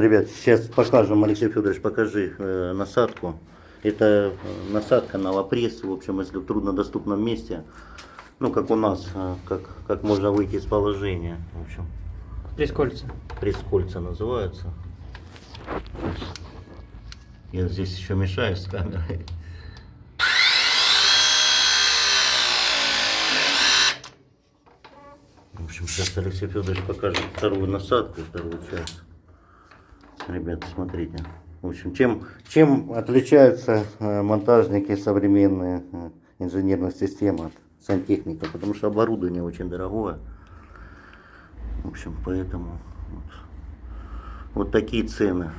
Ребят, сейчас покажем, Алексей Федорович, покажи насадку. Это насадка на лапресс, в общем, если в труднодоступном месте, ну, как у нас, как можно выйти из положения, в общем. Пресс-кольца. Пресс-кольца называются. Я здесь еще мешаю с камерой. В общем, сейчас Алексей Федорович покажет вторую насадку, вторую часть. Ребята, смотрите. В общем, чем отличаются монтажники современные инженерных систем от сантехника? Потому что оборудование очень дорогое. В общем, поэтому вот такие цены.